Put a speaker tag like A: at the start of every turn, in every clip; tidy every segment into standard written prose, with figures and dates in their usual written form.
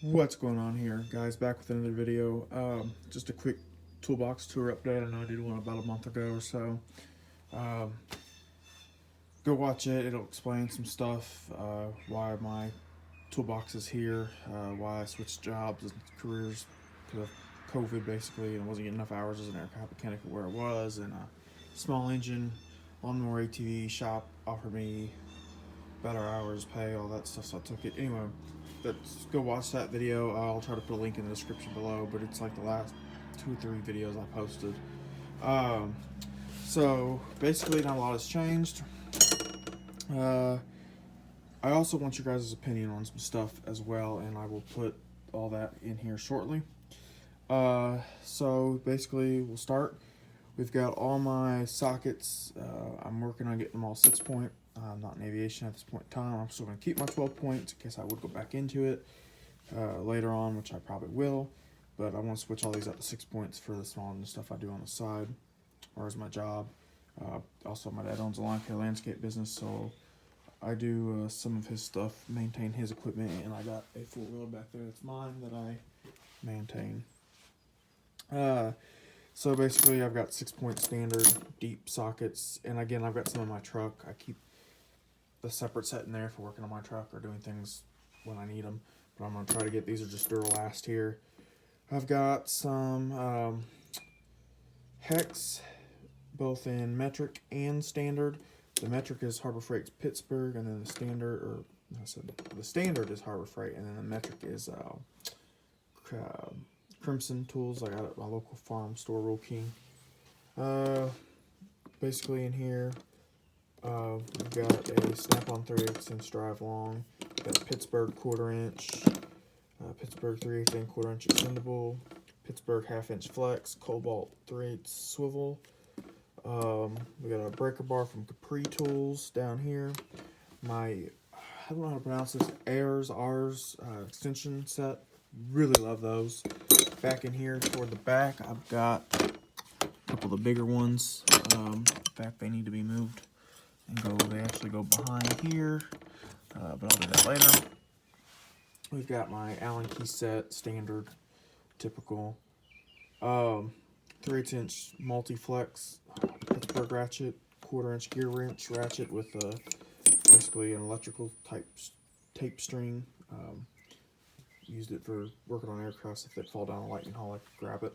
A: What's going on here, guys? Back with another video. Just a quick toolbox tour update. I know I did one about a month ago or so. Um, Go watch it. It'll explain some stuff, why my toolbox is here, why I switched jobs and careers because of COVID basically, and wasn't getting enough hours as an aircraft mechanic where I was, and a small engine lawnmower ATV shop offered me better hours, pay, all that stuff, so I took it. Anyway, let's go watch that video. I'll try to put a link in the description below, but it's like the last 2 or 3 videos I posted. Um, so basically, not a lot has changed. Uh, I also want your guys' opinion on some stuff as well, and I will put all that in here shortly. So basically, we'll start. We've got all my sockets. I'm working on getting them all 6-point. I'm not in aviation at this point in time. I'm still going to keep my 12 points in case I would go back into it later on, which I probably will. But I want to switch all these up to 6 points for the small and the stuff I do on the side, or as my job. Also, my dad owns a lawn care landscape business, so I do some of his stuff, maintain his equipment, and I got a four-wheeler back there that's mine that I maintain. So basically, I've got 6-point standard deep sockets, and again, I've got some in my truck. I keep the separate set in there for working on my truck or doing things when I need them. But I'm gonna try to get these are just Duralast here. I've got some hex, both in metric and standard. The metric is Harbor Freight's Pittsburgh, and then the standard, or I said the standard is Harbor Freight, and then the metric is Crimson Tools. I got it at my local farm store, Roll King. Basically in here, we've got a snap-on 3/8" drive long. Got Pittsburgh 1/4 inch, Pittsburgh 3/8" 1/4 inch extendable, Pittsburgh 1/2 inch flex, Cobalt 3/8 swivel. We got a breaker bar from Capri Tools down here. I don't know how to pronounce this, R's extension set. Really love those. Back in here toward the back, I've got a couple of the bigger ones. In fact, they need to be moved and they actually go behind here, but I'll do that later. We've got my Allen key set, standard, typical, 3/8 inch multi-flex Pittsburgh ratchet, 1/4 inch gear wrench ratchet with basically an electrical type tape string. Used it for working on aircrafts. If they fall down a lightning hole, I could grab it.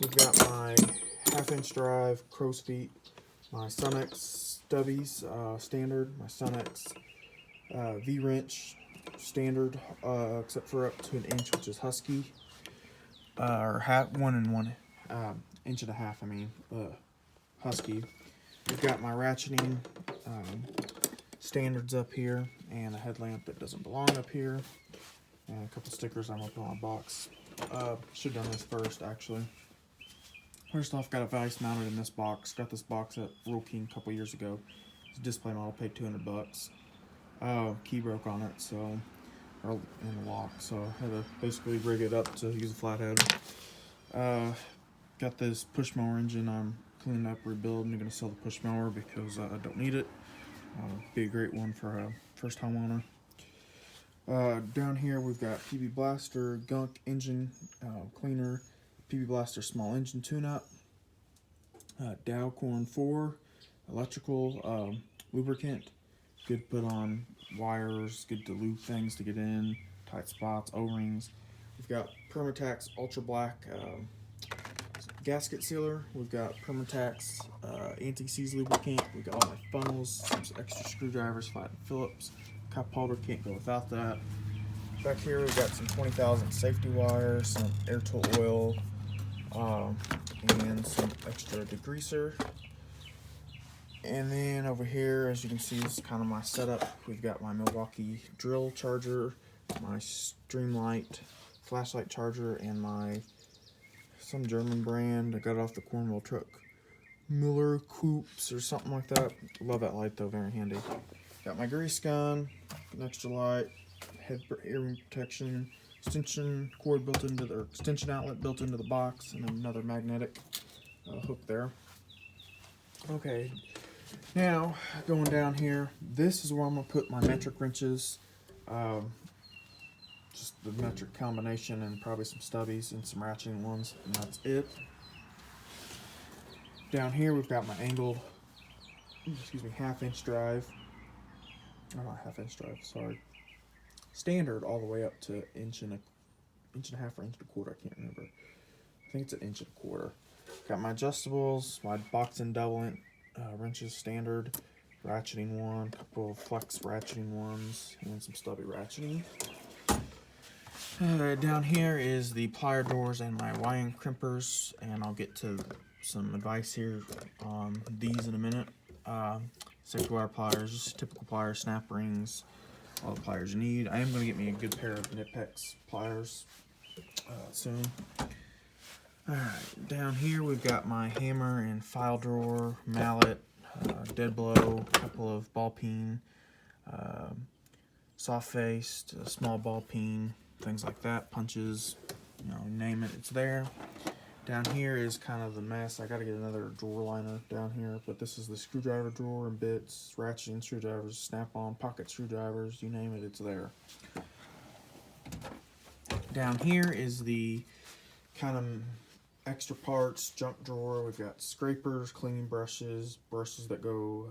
A: We've got my 1/2 inch drive, crow's feet, my Sunex stubbies, standard, my Sunex V-wrench, standard, except for up to 1 inch, which is Husky, or 1 inch and a half, Husky. We've got my ratcheting standards up here, and a headlamp that doesn't belong up here, and a couple stickers I'm up on my box. Should have done this first, actually. First off, got a vise mounted in this box. Got this box at Roll King a couple years ago. It's a display model, paid $200. Key broke on it, so, or in the lock, so I had to basically rig it up to use a flathead. Got this push mower engine I'm cleaning up, rebuilding. I'm gonna sell the push mower because I don't need it. Be a great one for a first homeowner. Down here we've got PB Blaster gunk engine cleaner, PB Blaster small engine tune-up, Dow Corn 4 electrical lubricant, good to put on wires, good to lube things to get in, tight spots, O-rings. We've got Permatax Ultra Black gasket sealer. We've got Permatax anti-seize lubricant. We've got all my funnels, some extra screwdrivers, Flat and Phillips. Cup holder, can't go without that. Back here we've got some 20,000 safety wire, some air tool oil, and some extra degreaser. And then over here, as you can see, this is kind of my setup. We've got my Milwaukee drill charger, my Streamlight flashlight charger, and some German brand. I got it off the Cornwall truck, Miller Coops or something like that. Love that light though, very handy. Got my grease gun, an extra light, ear protection, extension cord built into the, or extension outlet built into the box, and then another magnetic hook there. Okay, now going down here, this is where I'm gonna put my metric wrenches. just the metric combination and probably some stubbies and some ratcheting ones, and that's it. Down here we've got my angled, half-inch drive. Oh, not half-inch drive, sorry. Standard all the way up to inch and a half or inch and a quarter, I can't remember. I think it's an inch and a quarter. Got my adjustables, my box and double wrenches standard, ratcheting one, a couple of flex ratcheting ones, and some stubby ratcheting. Down here is the plier drawers and my wiring crimpers, and I'll get to some advice here on these in a minute. Safety wire pliers, just typical pliers, snap rings, all the pliers you need. I am going to get me a good pair of Nitpex pliers soon. Alright, down here we've got my hammer and file drawer, mallet, dead blow, a couple of ball peen, soft-faced, a small ball peen, things like that, punches, you know, name it, it's there. Down here is kind of the mess. I gotta get another drawer liner down here, but this is the screwdriver drawer and bits, ratcheting screwdrivers, snap-on, pocket screwdrivers, you name it, it's there. Down here is the kind of extra parts junk drawer. We've got scrapers, cleaning brushes, brushes that go,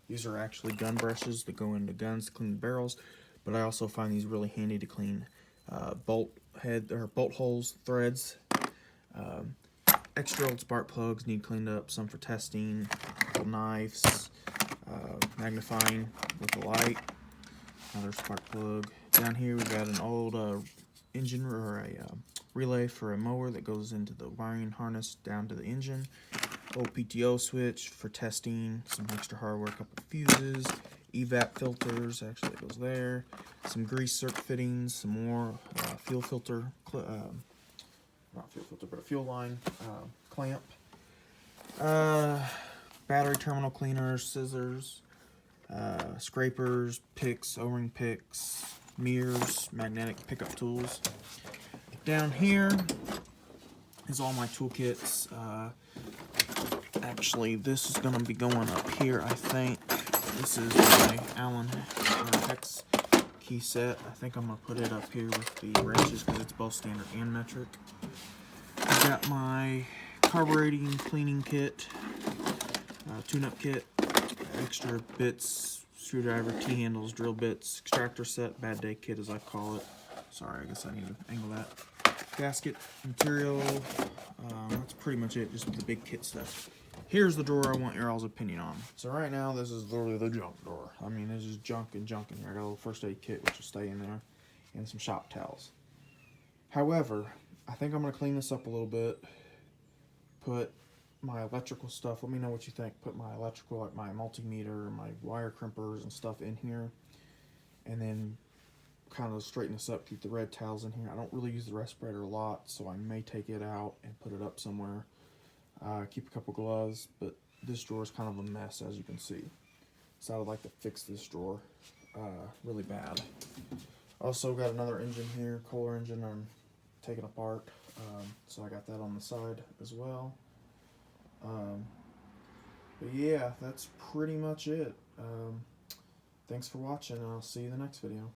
A: these are actually gun brushes that go into guns to clean the barrels, but I also find these really handy to clean bolt holes, threads. Extra old spark plugs need cleaned up, some for testing, couple knives, magnifying with a light, another spark plug. Down here we've got an old engine or a relay for a mower that goes into the wiring harness down to the engine. Old PTO switch for testing, some extra hardware, a couple of fuses, evap filters, actually it goes there, some grease circuit fittings, some more fuel filter, not fuel filter, but a fuel line clamp, battery terminal cleaners, scissors, scrapers, picks, O-ring picks, mirrors, magnetic pickup tools. Down here is all my toolkits. Actually, this is going to be going up here, I think. This is my Allen hex key set. I think I'm going to put it up here with the wrenches because it's both standard and metric. I've got my carbureting cleaning kit, tune-up kit, extra bits, screwdriver, T-handles, drill bits, extractor set, bad day kit as I call it. Sorry, I guess I need to angle that. Gasket, material, that's pretty much it, just the big kit stuff. Here's the drawer I want your all's opinion on. So right now, this is literally the junk drawer. I mean, there's just junk and junk in here. I got a little first aid kit, which will stay in there, and some shop towels. However, I think I'm going to clean this up a little bit, put my electrical stuff, let me know what you think, put my electrical, like my multimeter, my wire crimpers and stuff in here, and then kind of straighten this up, keep the red towels in here. I don't really use the respirator a lot, so I may take it out and put it up somewhere. Keep a couple gloves, but this drawer is kind of a mess, as you can see. So I would like to fix this drawer really bad. Also got another engine here, Kohler engine I'm taking apart, so I got that on the side as well. But yeah, that's pretty much it. Thanks for watching, and I'll see you in the next video.